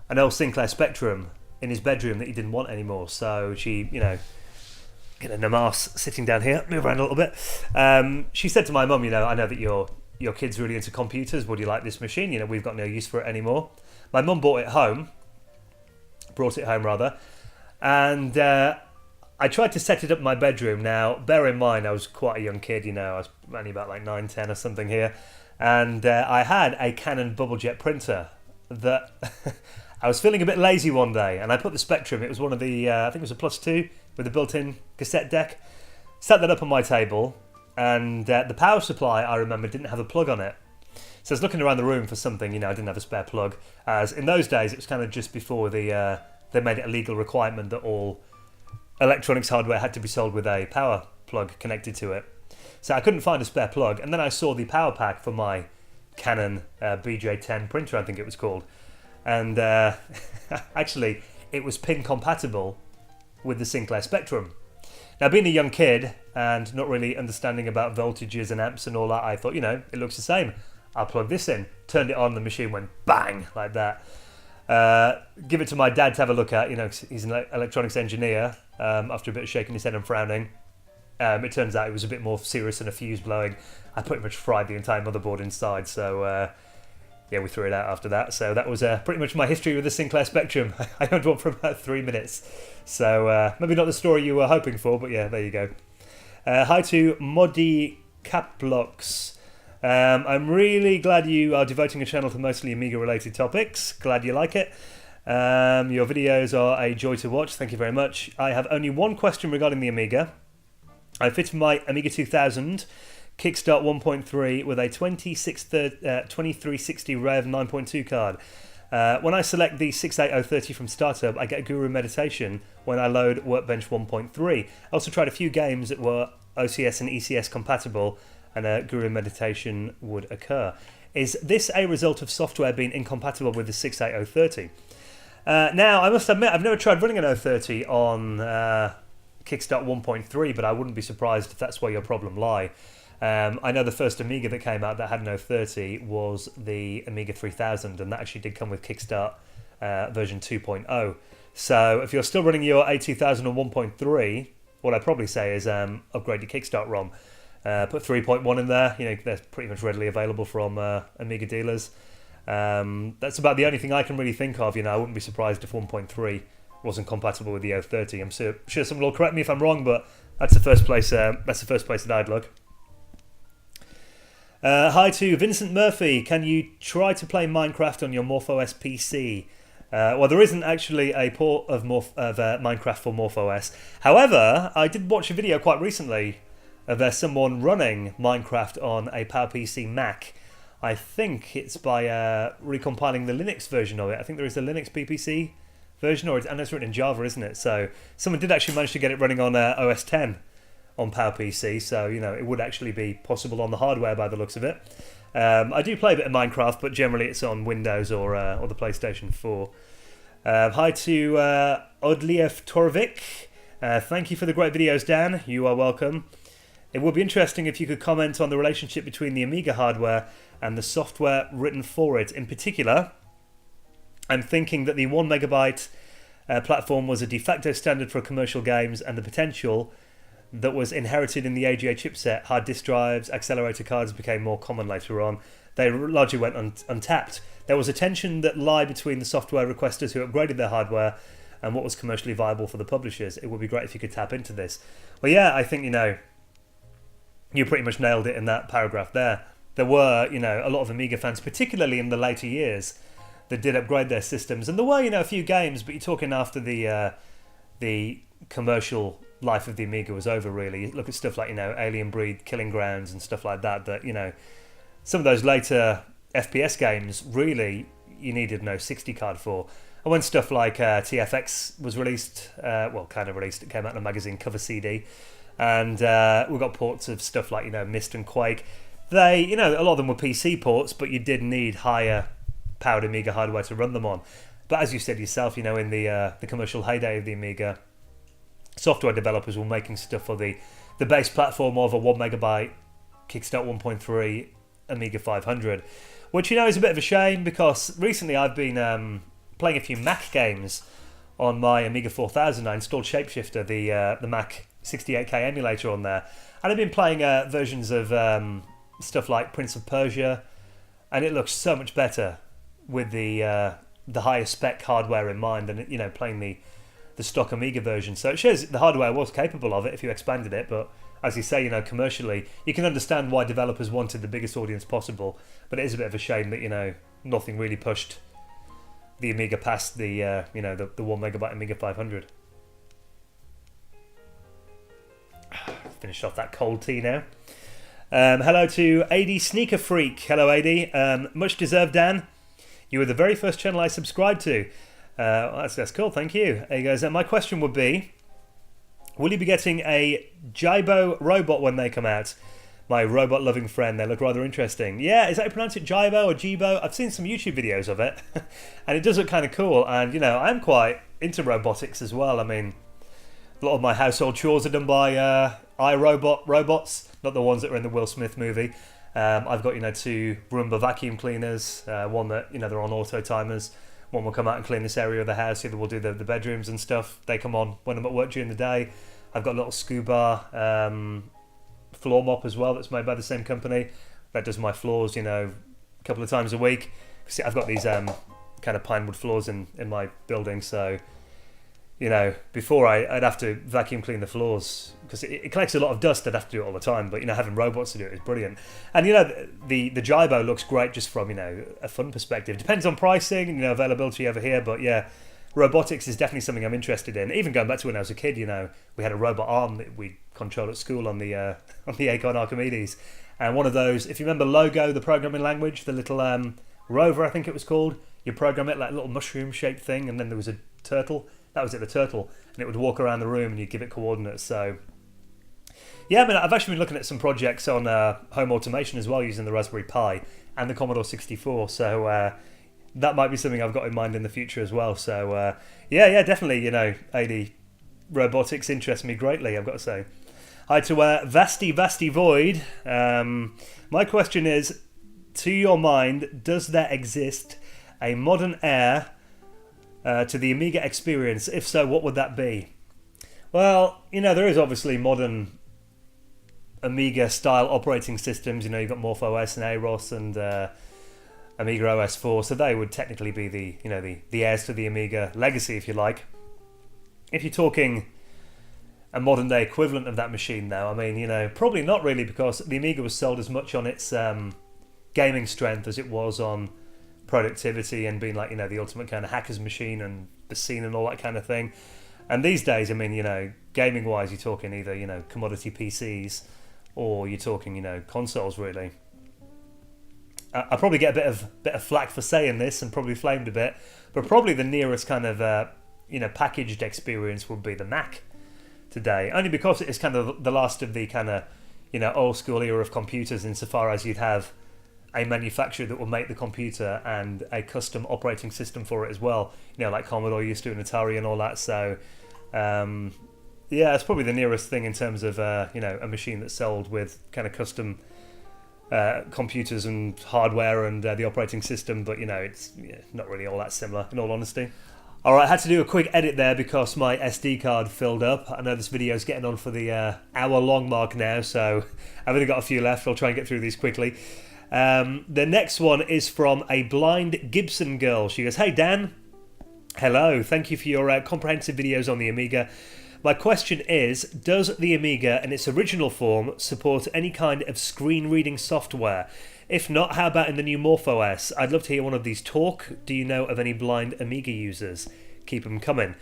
an old Sinclair Spectrum in his bedroom that he didn't want anymore. So she, you know, get a namas sitting down here, move around a little bit. She said to my mum, you know, I know that your kid's really into computers. Would you like this machine? You know, we've got no use for it anymore. My mum brought it home, and I tried to set it up in my bedroom. Now, bear in mind, I was quite a young kid, you know, I was only about like 9, 10 or something here. And I had a Canon bubblejet printer that I was feeling a bit lazy one day. And I put the Spectrum, it was one of the, I think it was a +2 with a built-in cassette deck. Set that up on my table. And the power supply, I remember, didn't have a plug on it. So I was looking around the room for something, you know, I didn't have a spare plug. As in those days, it was kind of just before they made it a legal requirement that all electronics hardware had to be sold with a power plug connected to it. So I couldn't find a spare plug, and then I saw the power pack for my Canon BJ10 printer, I think it was called, and actually it was pin compatible with the Sinclair Spectrum. Now, being a young kid and not really understanding about voltages and amps and all that, I thought, you know, it looks the same, I'll plug this in. Turned it on, the machine went bang like that. Give it to my dad to have a look at. You know, 'cause he's an electronics engineer. After a bit of shaking his head and frowning, it turns out it was a bit more serious than a fuse blowing. I pretty much fried the entire motherboard inside, so yeah, we threw it out after that. So that was pretty much my history with the Sinclair Spectrum. I owned one for about 3 minutes, so maybe not the story you were hoping for, but yeah, there you go. Hi to Moddy Capblocks. I'm really glad you are devoting a channel to mostly Amiga related topics. Glad you like it. Your videos are a joy to watch. Thank you very much. I have only one question regarding the Amiga. I fitted my Amiga 2000 Kickstart 1.3 with a 2360 Rev 9.2 card. When I select the 68030 from Startup, I get Guru Meditation when I load Workbench 1.3. I also tried a few games that were OCS and ECS compatible, and Guru Meditation would occur. Is this a result of software being incompatible with the 68030? Now, I must admit, I've never tried running an 030 on Kickstart 1.3, but I wouldn't be surprised if that's where your problem lie. I know the first Amiga that came out that had an 030 was the Amiga 3000, and that actually did come with Kickstart version 2.0. So if you're still running your A2000 on 1.3, what I'd probably say is upgrade your Kickstart ROM. Put 3.1 in there. You know, they're pretty much readily available from Amiga dealers. That's about the only thing I can really think of. You know, I wouldn't be surprised if 1.3 wasn't compatible with the 030. I'm sure someone will correct me if I'm wrong, but that's the first place. That's the first place that I'd look. Hi to Vincent Murphy. Can you try to play Minecraft on your MorphOS PC? Well, there isn't actually a port of Minecraft for MorphOS. However, I did watch a video quite recently of someone running Minecraft on a PowerPC Mac. I think it's by recompiling the Linux version of it. I think there is a Linux PPC version, and it's written in Java, isn't it? So someone did actually manage to get it running on OS 10 on PowerPC, so you know it would actually be possible on the hardware by the looks of it. I do play a bit of Minecraft, but generally it's on Windows or the PlayStation 4. Hi to Odliev Torvik. Thank you for the great videos, Dan. You are welcome. It would be interesting if you could comment on the relationship between the Amiga hardware and the software written for it. In particular, I'm thinking that the 1 megabyte platform was a de facto standard for commercial games, and the potential that was inherited in the AGA chipset, hard disk drives, accelerator cards became more common later on. They largely went untapped. There was a tension that lie between the software requesters who upgraded their hardware and what was commercially viable for the publishers. It would be great if you could tap into this. Well, yeah, I think, you know, you pretty much nailed it in that paragraph there. There were, you know, a lot of Amiga fans, particularly in the later years, that did upgrade their systems. And there were, you know, a few games, but you're talking after the commercial life of the Amiga was over, really. You look at stuff like, you know, Alien Breed, Killing Grounds and stuff like that, that, you know, some of those later FPS games, really, you needed no 60 card for. And when stuff like TFX was released, well, kind of released, it came out in a magazine cover CD, and we got ports of stuff like, you know, Myst and Quake. They, you know, a lot of them were PC ports, but you did need higher powered Amiga hardware to run them on. But as you said yourself, you know, in the commercial heyday of the Amiga, software developers were making stuff for the base platform of a 1 megabyte Kickstart 1.3 Amiga 500, which, you know, is a bit of a shame, because recently I've been playing a few Mac games on my Amiga 4000. I installed Shapeshifter, the Mac 68K emulator on there, and I've been playing versions of stuff like Prince of Persia, and it looks so much better with the higher spec hardware in mind than, you know, playing the stock Amiga version. So it shows the hardware was capable of it if you expanded it, but as you say, you know, commercially, you can understand why developers wanted the biggest audience possible, but it is a bit of a shame that, you know, nothing really pushed the Amiga past the, you know, the 1 megabyte Amiga 500. Finished off that cold tea now. Hello to AD Sneaker Freak. Hello, AD. Much deserved, Dan. You were the very first channel I subscribed to. That's cool, thank you. There you go. My question would be, will you be getting a Jibo robot when they come out? My robot-loving friend, they look rather interesting. Yeah, is that how you pronounce it, Jibo or Jibo? I've seen some YouTube videos of it, and it does look kind of cool. And, you know, I'm quite into robotics as well. I mean, a lot of my household chores are done by iRobot robots, not the ones that are in the Will Smith movie. I've got, you know, 2 Roomba vacuum cleaners, one that, you know, they're on auto timers, one will come out and clean this area of the house, the other will do the bedrooms and stuff. They come on when I'm at work during the day. I've got a little scuba floor mop as well that's made by the same company. That does my floors, you know, a couple of times a week. See, I've got these kind of pine wood floors in my building, so, you know, before I'd have to vacuum clean the floors because it collects a lot of dust. I'd have to do it all the time, but, you know, having robots to do it is brilliant. And, you know, the Jibo looks great just from, you know, a fun perspective. Depends on pricing and, you know, availability over here, but yeah, robotics is definitely something I'm interested in. Even going back to when I was a kid, you know, we had a robot arm that we controlled at school on the Acorn Archimedes. And one of those, if you remember Logo, the programming language, the little rover, I think it was called, you program it like a little mushroom-shaped thing, and then there was a turtle. That was it, the turtle. And it would walk around the room and you'd give it coordinates. So, yeah, I mean, I've actually been looking at some projects on home automation as well, using the Raspberry Pi and the Commodore 64. So, that might be something I've got in mind in the future as well. So, yeah, definitely, you know, AD robotics interests me greatly, I've got to say. Hi to Vasty Void. My question is, to your mind, does there exist a modern heir to the Amiga experience? If so, what would that be? Well, you know, there is obviously modern Amiga-style operating systems. You know, you've got MorphOS and Amos and AmigaOS 4, so they would technically be the heirs to the Amiga legacy, if you like. If you're talking a modern day equivalent of that machine now, I mean, you know, probably not really, because the Amiga was sold as much on its gaming strength as it was on productivity and being like, you know, the ultimate kind of hacker's machine and the scene and all that kind of thing. And these days, I mean, you know, gaming wise, you're talking either, you know, commodity PCs or you're talking, you know, consoles really. I probably get a bit of flack for saying this and probably flamed a bit, but probably the nearest kind of you know, packaged experience would be the Mac today, only because it is kind of the last of the kind of, you know, old school era of computers, insofar as you'd have a manufacturer that will make the computer and a custom operating system for it as well, you know, like Commodore used to and Atari and all that. So yeah, it's probably the nearest thing in terms of you know, a machine that's sold with kind of custom computers and hardware and the operating system, but, you know, it's not really all that similar, in all honesty. Alright, I had to do a quick edit there because my SD card filled up. I know this video is getting on for the hour-long mark now, so I've only got a few left. I'll try and get through these quickly. The next one is from a blind Gibson girl. She goes, "Hey Dan, hello, thank you for your comprehensive videos on the Amiga. My question is, does the Amiga in its original form support any kind of screen reading software? If not, how about in the new MorphOS? I'd love to hear one of these talk. Do you know of any blind Amiga users? Keep them coming."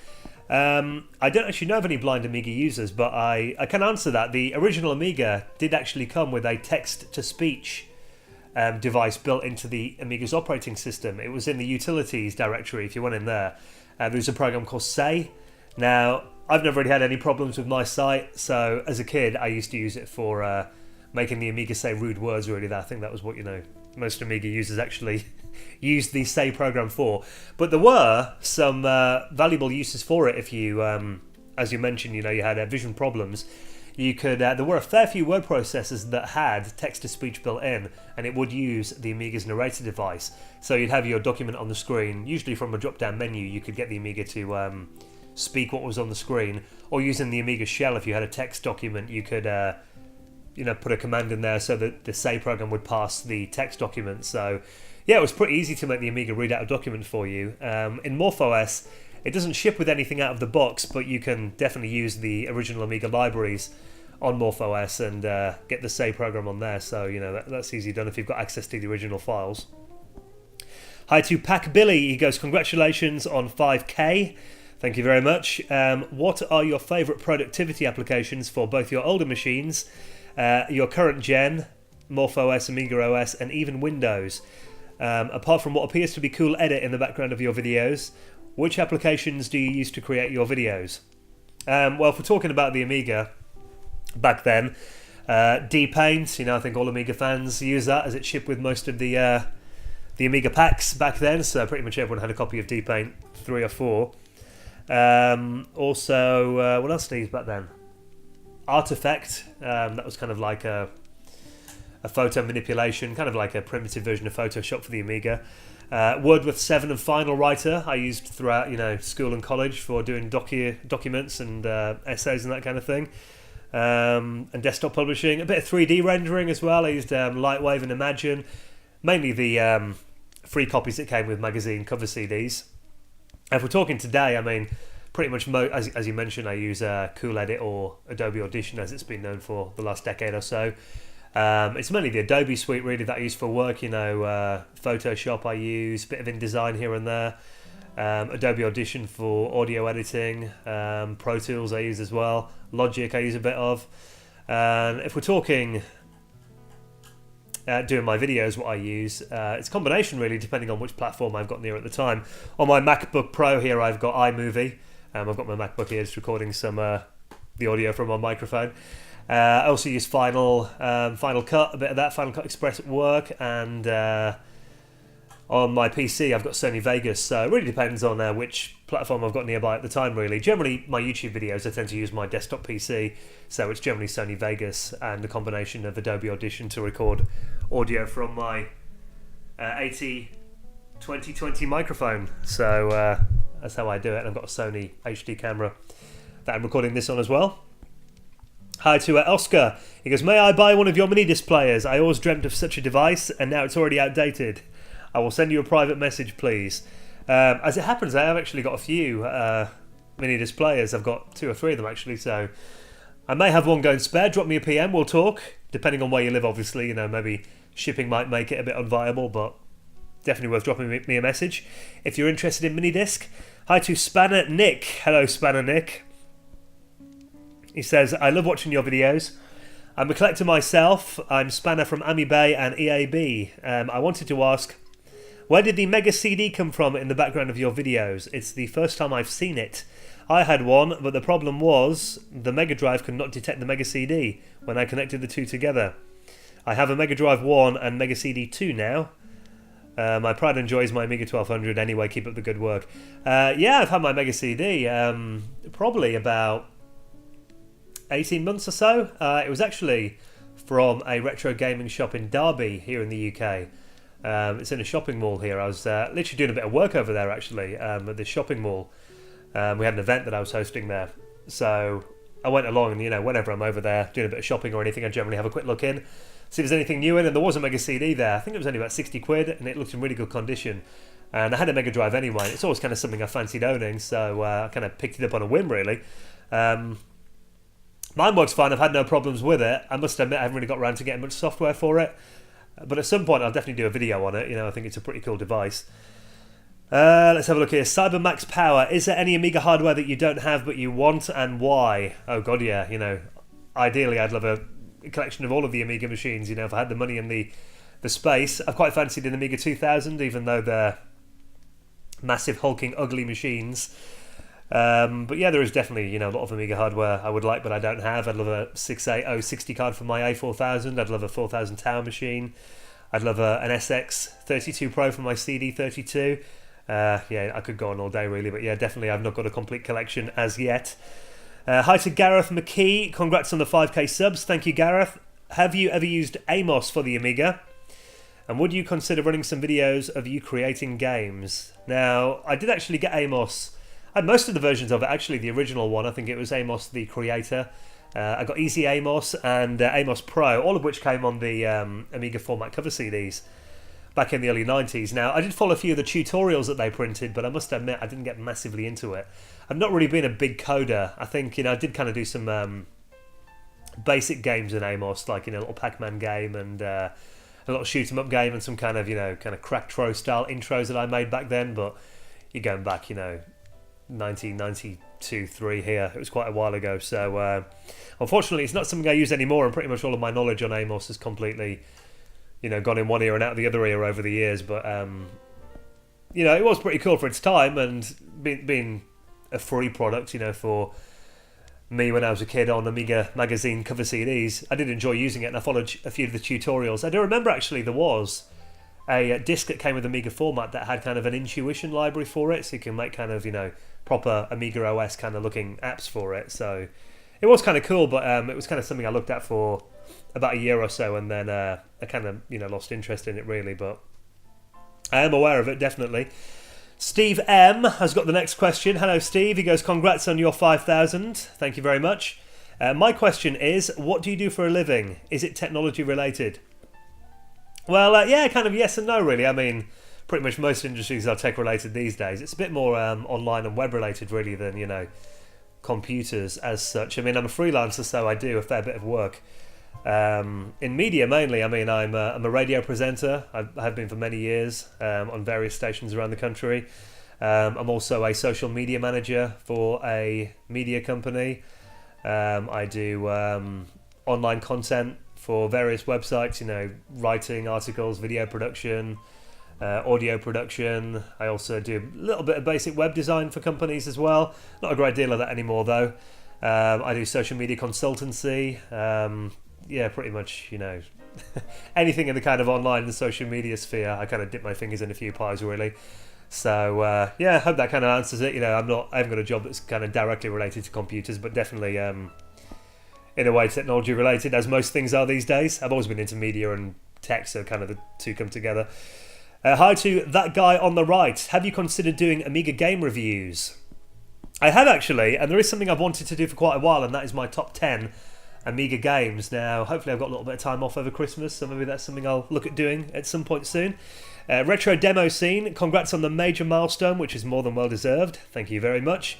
I don't actually know of any blind Amiga users, but I can answer that. The original Amiga did actually come with a text-to-speech device built into the Amiga's operating system. It was in the utilities directory. If you went in there, there's a program called Say. Now, I've never really had any problems with my site, so as a kid I used to use it for making the Amiga say rude words, really. I think that was what, you know, most Amiga users actually used the Say program for. But there were some valuable uses for it if you, as you mentioned, you know, you had vision problems. You could, there were a fair few word processors that had text-to-speech built in, and it would use the Amiga's narrator device. So you'd have your document on the screen, usually from a drop-down menu. You could get the Amiga to speak what was on the screen, or using the Amiga shell, if you had a text document, you could you know, put a command in there so that the Say program would pass the text document. So yeah, it was pretty easy to make the Amiga read out a document for you. In MorphOS, it doesn't ship with anything out of the box, but you can definitely use the original Amiga libraries on MorphOS and get the Say program on there. So, you know, that's easy done if you've got access to the original files. Hi to Pack Billy. He goes, "Congratulations on 5K. Thank you very much. What are your favourite productivity applications for both your older machines, your current gen, MorphOS, AmigaOS, and even Windows? Apart from what appears to be cool edit in the background of your videos, which applications do you use to create your videos?" Well, if we're talking about the Amiga back then, D-Paint, you know, I think all Amiga fans use that as it shipped with most of the Amiga packs back then, so pretty much everyone had a copy of D-Paint 3 or 4. Also, what else did I use back then? Artifact, that was kind of like a photo manipulation, kind of like a primitive version of Photoshop for the Amiga. Word with 7 and Final Writer I used throughout, school and college for doing documents and essays and that kind of thing. And desktop publishing, a bit of 3D rendering as well. I used Lightwave and Imagine, mainly the free copies that came with magazine cover CDs. If we're talking today, I mean, pretty much as you mentioned, I use Cool Edit or Adobe Audition as it's been known for the last decade or so. It's mainly the Adobe suite really that I use for work. Photoshop I use, a bit of InDesign here and there. Adobe Audition for audio editing, Pro Tools I use as well, Logic I use a bit of. And if we're talking doing my videos, what I use, it's a combination really, depending on which platform I've got near at the time. On my MacBook Pro here, I've got iMovie. I've got my MacBook here just recording some the audio from my microphone. I also use Final Cut, a bit of that, Final Cut Express at work, and on my PC I've got Sony Vegas, so it really depends on which platform I've got nearby at the time really. Generally my YouTube videos I tend to use my desktop PC, so it's generally Sony Vegas and a combination of Adobe Audition to record audio from my AT2020 microphone, so that's how I do it. And I've got a Sony HD camera that I'm recording this on as well. Hi to Oscar. He goes, may I buy one of your Minidisc players? I always dreamt of such a device and now it's already outdated. I will send you a private message, please. As it happens, I have actually got a few Minidisc players. I've got 2 or 3 of them actually, so I may have one going spare. Drop me a PM, we'll talk. Depending on where you live, obviously, maybe shipping might make it a bit unviable, but definitely worth dropping me a message if you're interested in Minidisc. Hi to Spanner Nick. Hello, Spanner Nick. He says, I love watching your videos. I'm a collector myself. I'm Spanner from AmiBay and EAB. I wanted to ask, where did the Mega CD come from in the background of your videos? It's the first time I've seen it. I had one, but the problem was the Mega Drive could not detect the Mega CD when I connected the two together. I have a Mega Drive 1 and Mega CD 2 now. My pride and joy is my Amiga 1200 anyway, keep up the good work. Yeah, I've had my Mega CD probably about 18 months or so. It was actually from a retro gaming shop in Derby here in the UK. It's in a shopping mall here. I was literally doing a bit of work over there actually at this shopping mall. We had an event that I was hosting there, so I went along and whenever I'm over there doing a bit of shopping or anything, I generally have a quick look in, see if there's anything new in, and there was a Mega CD there. I think it was only about 60 quid and it looked in really good condition, and I had a Mega Drive anyway. It's always kind of something I fancied owning, so I kind of picked it up on a whim really. Mine works fine, I've had no problems with it. I must admit I haven't really got around to getting much software for it, but at some point I'll definitely do a video on it. I think it's a pretty cool device. Let's have a look here. CyberMax Power. Is there any Amiga hardware that you don't have but you want, and why? Oh god, yeah. Ideally I'd love a collection of all of the Amiga machines. If I had the money and the space. I've quite fancied an Amiga 2000, even though they're massive, hulking, ugly machines. But yeah, there is definitely a lot of Amiga hardware I would like, but I don't have. I'd love a 68060 card for my A4000. I'd love a 4000 Tower machine. I'd love an SX32 Pro for my CD32. Yeah, I could go on all day really, but yeah, definitely I've not got a complete collection as yet. Hi to Gareth McKee. Congrats on the 5k subs. Thank you, Gareth. Have you ever used Amos for the Amiga? And would you consider running some videos of you creating games? Now, I did actually get Amos. I had most of the versions of it, actually the original one. I think it was Amos the Creator. I got Easy Amos and Amos Pro, all of which came on the Amiga format cover CDs back in the early 90s. Now, I did follow a few of the tutorials that they printed, but I must admit I didn't get massively into it. I've not really been a big coder. I think, I did kind of do some basic games in Amos, like, a little Pac-Man game and a little shoot-'em-up game and some kind of crack throw style intros that I made back then, but you're going back, 1992, 3 here. It was quite a while ago, so unfortunately it's not something I use anymore, and pretty much all of my knowledge on Amos has completely gone in one ear and out the other ear over the years. But it was pretty cool for its time, and being a free product for me when I was a kid on Amiga magazine cover CDs, I did enjoy using it, and I followed a few of the tutorials. I do remember actually there was a disc that came with Amiga format that had kind of an intuition library for it, so you can make kind of proper Amiga OS kind of looking apps for it. So it was kind of cool, but it was kind of something I looked at for about a year or so, and then I kind of lost interest in it really. But I am aware of it, definitely. Steve M has got the next question. Hello, Steve. He goes, congrats on your 5,000. Thank you very much. My question is, what do you do for a living? Is it technology related? Well, yeah, kind of yes and no, really. I mean, pretty much most industries are tech related these days. It's a bit more online and web related, really, than, you know, computers as such. I mean, I'm a freelancer, so I do a fair bit of work. In media mainly. I mean, I'm a radio presenter. I have been for many years on various stations around the country. I'm also a social media manager for a media company. I do online content for various websites, you know, writing articles, video production, audio production. I also do a little bit of basic web design for companies as well. Not a great deal of that anymore, though. I do social media consultancy. Yeah, pretty much, you know, anything in the kind of online and social media sphere. I kind of dip my fingers in a few pies, really. So, yeah, I hope that kind of answers it. You know, I haven't got a job that's kind of directly related to computers, but definitely, in a way, technology related, as most things are these days. I've always been into media and tech, so kind of the two come together. Hi to that guy on the right. Have you considered doing Amiga game reviews? I have, actually, and there is something I've wanted to do for quite a while, and that is my top 10 Amiga games. Now, hopefully I've got a little bit of time off over Christmas, so maybe that's something I'll look at doing at some point soon. Retro demo scene, congrats on the major milestone, which is more than well deserved. Thank you very much.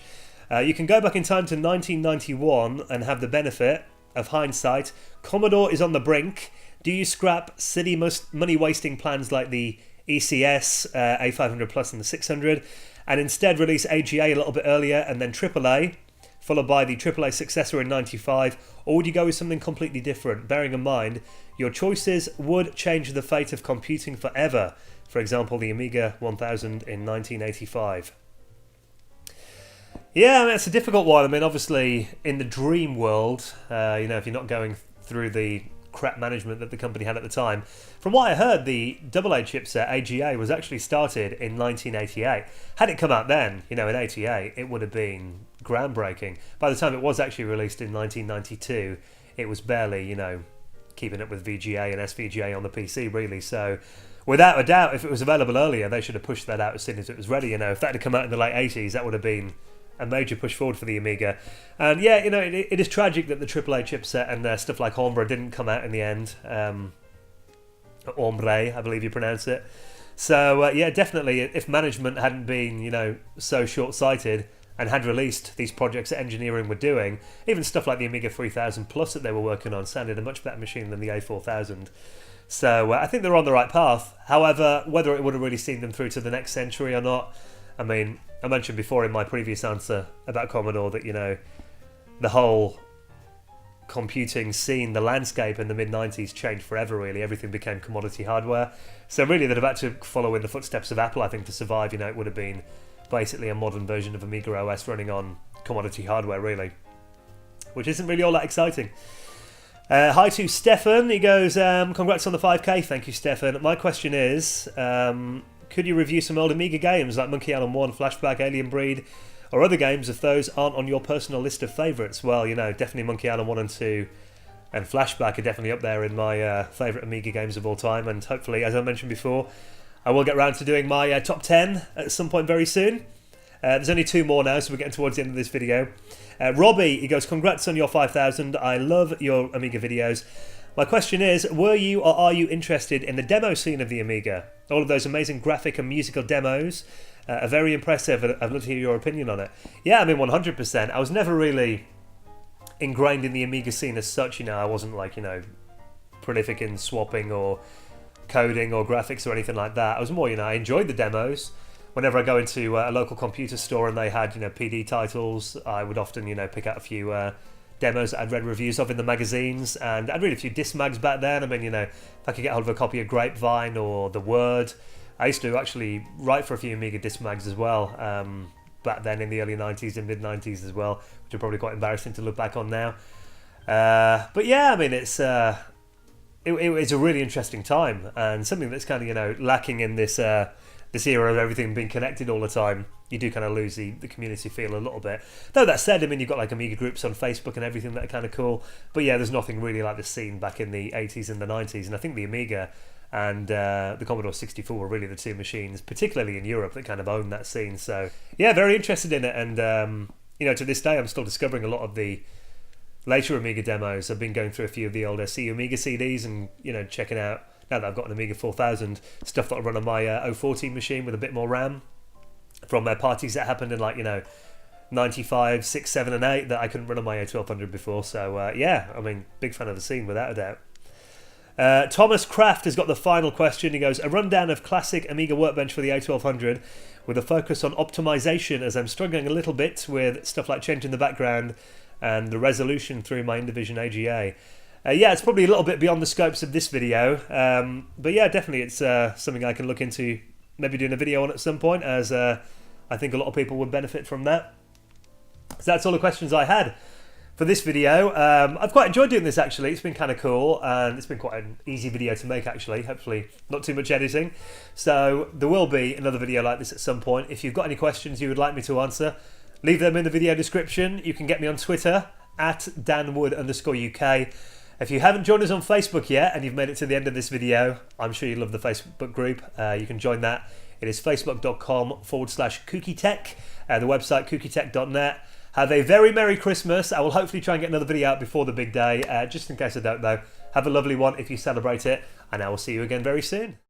You can go back in time to 1991 and have the benefit of hindsight. Commodore is on the brink. Do you scrap silly money-wasting plans like the ECS, A500 Plus and the 600, and instead release AGA a little bit earlier and then AAA, followed by the AAA successor in 95, or would you go with something completely different, bearing in mind your choices would change the fate of computing forever? For example, the Amiga 1000 in 1985. Yeah, I mean, it's a difficult one. I mean, obviously, in the dream world, you know, if you're not going through the crap management that the company had at the time, from what I heard, the AA chipset, AGA, was actually started in 1988. Had it come out then, you know, in 88, it would have been groundbreaking. By the time it was actually released in 1992, it was barely, you know, keeping up with VGA and SVGA on the PC, really. So, without a doubt, if it was available earlier, they should have pushed that out as soon as it was ready. You know, if that had come out in the late 80s, that would have been a major push forward for the Amiga. And yeah, you know, it is tragic that the AAA chipset and stuff like Ombre didn't come out in the end. Ombre, I believe you pronounce it. So yeah, definitely, if management hadn't been, you know, so short-sighted and had released these projects that engineering were doing, even stuff like the Amiga 3000 Plus that they were working on sounded a much better machine than the A4000. So I think they're on the right path. However, whether it would have really seen them through to the next century or not, I mean, I mentioned before in my previous answer about Commodore that, you know, the whole computing scene, the landscape in the mid-90s changed forever, really. Everything became commodity hardware. So really, they'd have had to follow in the footsteps of Apple, I think, to survive. You know, it would have been basically a modern version of Amiga OS running on commodity hardware, really, which isn't really all that exciting. Hi to Stefan. He goes, congrats on the 5k. Thank you, Stefan. My question is, could you review some old Amiga games like Monkey Island 1, Flashback, Alien Breed, or other games if those aren't on your personal list of favourites? Well, you know, definitely Monkey Island 1 and 2 and Flashback are definitely up there in my favourite Amiga games of all time, and hopefully, as I mentioned before, I will get round to doing my top 10 at some point very soon. There's only 2 more now, so we're getting towards the end of this video. Robbie, he goes, congrats on your 5,000. I love your Amiga videos. My question is, were you or are you interested in the demo scene of the Amiga? All of those amazing graphic and musical demos are very impressive, and I'd love to hear your opinion on it. Yeah, I mean, 100%. I was never really ingrained in the Amiga scene as such, you know. I wasn't like, you know, prolific in swapping or coding or graphics or anything like that. I was more, you know, I enjoyed the demos. Whenever I go into a local computer store and they had, you know, PD titles, I would often, you know, pick out a few demos that I'd read reviews of in the magazines, and I'd read a few disc mags back then. I mean, you know, if I could get hold of a copy of Grapevine or The Word. I used to actually write for a few Amiga disc mags as well, back then in the early 90s and mid 90s as well, which are probably quite embarrassing to look back on now. But yeah, I mean, it was a really interesting time, and something that's kind of, you know, lacking in this era of everything being connected all the time. You do kind of lose the community feel a little bit. Though that said, I mean, you've got like Amiga groups on Facebook and everything that are kind of cool. But yeah, there's nothing really like the scene back in the 80s and the 90s. And I think the Amiga and the Commodore 64 were really the two machines, particularly in Europe, that kind of owned that scene. So yeah, very interested in it, and you know, to this day I'm still discovering a lot of the later Amiga demos. I've been going through a few of the older Amiga CDs and, you know, checking out, now that I've got an Amiga 4000, stuff that I run on my 014 machine with a bit more RAM from parties that happened in, like, you know, 95, 6, 7 and 8 that I couldn't run on my A1200 before. So yeah, I mean, big fan of the scene without a doubt. Thomas Kraft has got the final question. He goes, a rundown of classic Amiga workbench for the A1200 with a focus on optimization, as I'm struggling a little bit with stuff like changing the background and the resolution through my Indyvision AGA. Yeah, it's probably a little bit beyond the scopes of this video, but yeah, definitely it's something I can look into, maybe doing a video on at some point, as I think a lot of people would benefit from that. So that's all the questions I had for this video. I've quite enjoyed doing this, actually. It's been kind of cool, and it's been quite an easy video to make, actually. Hopefully not too much editing. So there will be another video like this at some point. If you've got any questions you would like me to answer, leave them in the video description. You can get me on Twitter at danwood_UK. If you haven't joined us on Facebook yet and you've made it to the end of this video, I'm sure you love the Facebook group. You can join that. It is facebook.com/kookytech, the website kookytech.net. Have a very Merry Christmas. I will hopefully try and get another video out before the big day, just in case I don't know. Have a lovely one if you celebrate it, and I will see you again very soon.